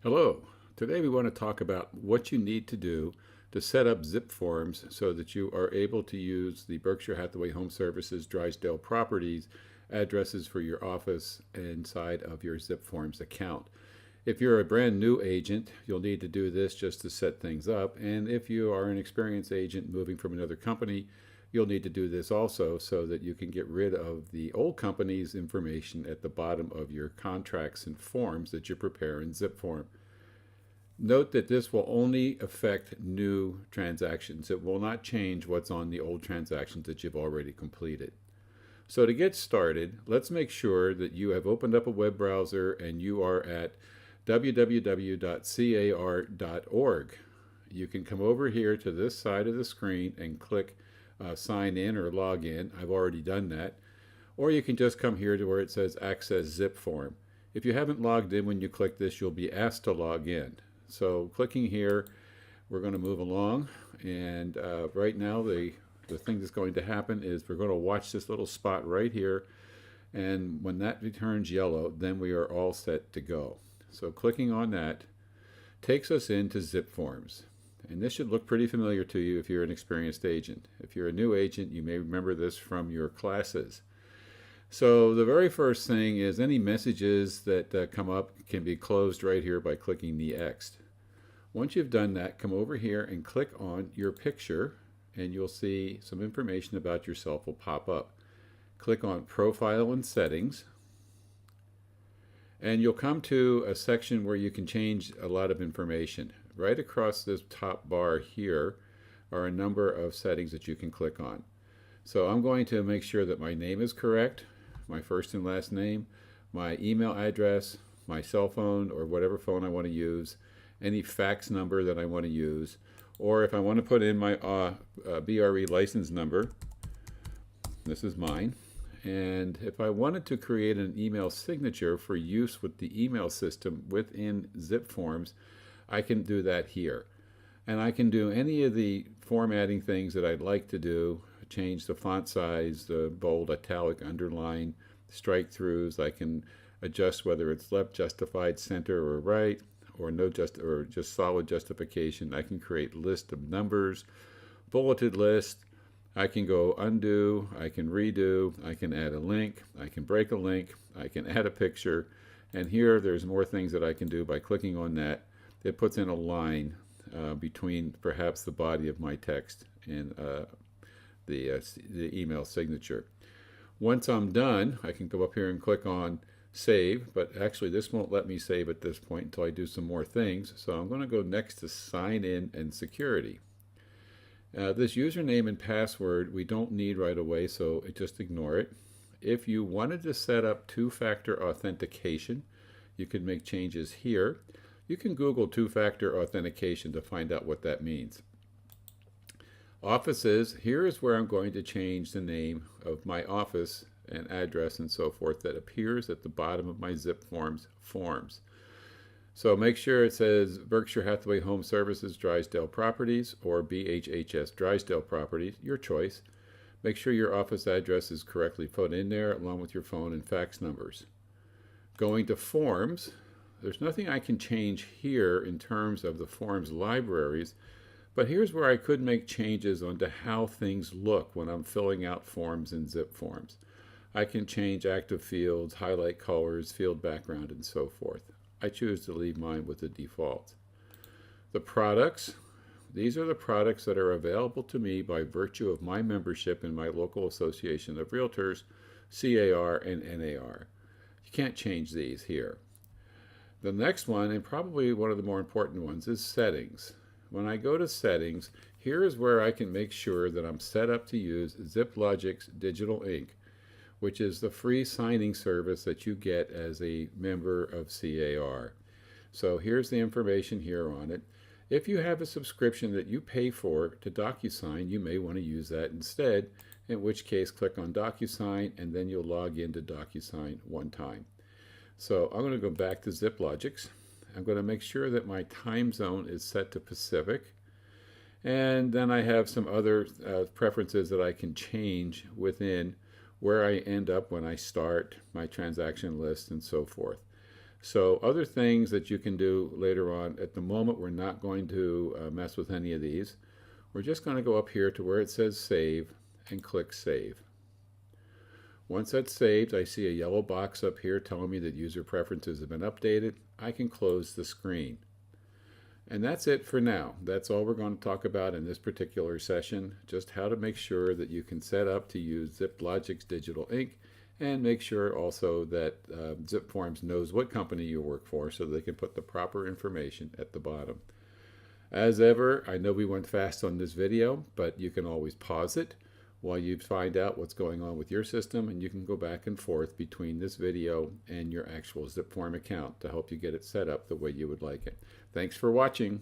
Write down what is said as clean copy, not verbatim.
Hello. Today we want to talk about what you need to do to set up zipForms so that you are able to use the Berkshire Hathaway Home Services Drysdale Properties addresses for your office inside of your zipForms account. If you're a brand new agent, you'll need to do this just to set things up. And if you are an experienced agent moving from another company, you'll need to do this also so that you can get rid of the old company's information at the bottom of your contracts and forms that you prepare in zipForm. Note that this will only affect new transactions. It will not change what's on the old transactions that you've already completed. So to get started, let's make sure that you have opened up a web browser and you are at www.car.org. You can come over here to this side of the screen and click sign in or log in. I've already done that. Or you can just come here to where it says access zipForm. If you haven't logged in when you click this, you'll be asked to log in. So clicking here, we're going to move along, and right now the thing that's going to happen is we're going to watch this little spot right here, and when that returns yellow, then we are all set to go. So clicking on that takes us into zipForms, and this should look pretty familiar to you if you're an experienced agent. If you're a new agent, you may remember this from your classes. So the very first thing is any messages that come up can be closed right here by clicking the X. Once you've done that, come over here and click on your picture and you'll see some information about yourself will pop up. Click on Profile and Settings and you'll come to a section where you can change a lot of information. Right across this top bar here are a number of settings that you can click on. So I'm going to make sure that my name is correct, my first and last name, my email address, my cell phone or whatever phone I want to use, any fax number that I want to use, or if I want to put in my BRE license number, this is mine, and if I wanted to create an email signature for use with the email system within zipForms, I can do that here. And I can do any of the formatting things that I'd like to do, change the font size, the bold, italic, underline, strike throughs. I can adjust whether it's left justified, center, or right, or just solid justification. I can create list of numbers, bulleted list. I can go undo, I can redo, I can add a link, I can break a link, I can add a picture, and here there's more things that I can do by clicking on that. It puts in a line between perhaps the body of my text and the email signature. Once I'm done, I can go up here and click on Save, but actually this won't let me save at this point until I do some more things. So I'm going to go next to Sign In and Security. This username and password we don't need right away, so just ignore it. If you wanted to set up two-factor authentication, you can make changes here. You can Google two-factor authentication to find out what that means. Offices, here is where I'm going to change the name of my office and address and so forth that appears at the bottom of my zipForms forms. So make sure it says Berkshire Hathaway Home Services Drysdale Properties or BHHS Drysdale Properties, your choice. Make sure your office address is correctly put in there along with your phone and fax numbers. Going to Forms, there's nothing I can change here in terms of the forms libraries, but here's where I could make changes onto how things look when I'm filling out forms in zipForms. I can change active fields, highlight colors, field background, and so forth. I choose to leave mine with the default. The products, these are the products that are available to me by virtue of my membership in my local association of realtors, CAR and NAR. You can't change these here. The next one, and probably one of the more important ones, is settings. When I go to settings, here is where I can make sure that I'm set up to use ZipLogic's Digital Ink, which is the free signing service that you get as a member of CAR. So here's the information here on it. If you have a subscription that you pay for to DocuSign, you may want to use that instead, in which case click on DocuSign and then you'll log into DocuSign one time. So I'm going to go back to ZipLogic's. I'm going to make sure that my time zone is set to Pacific. And then I have some other preferences that I can change within where I end up when I start my transaction list and so forth. So other things that you can do later on, at the moment we're not going to mess with any of these. We're just going to go up here to where it says save and click save. Once that's saved, I see a yellow box up here telling me that user preferences have been updated. I can close the screen. And that's it for now. That's all we're going to talk about in this particular session, just how to make sure that you can set up to use ZipLogic's digital ink, and make sure also that zipForms knows what company you work for so they can put the proper information at the bottom. As ever, I know we went fast on this video, but you can always pause it while you find out what's going on with your system, and you can go back and forth between this video and your actual zipForm account to help you get it set up the way you would like it. Thanks for watching.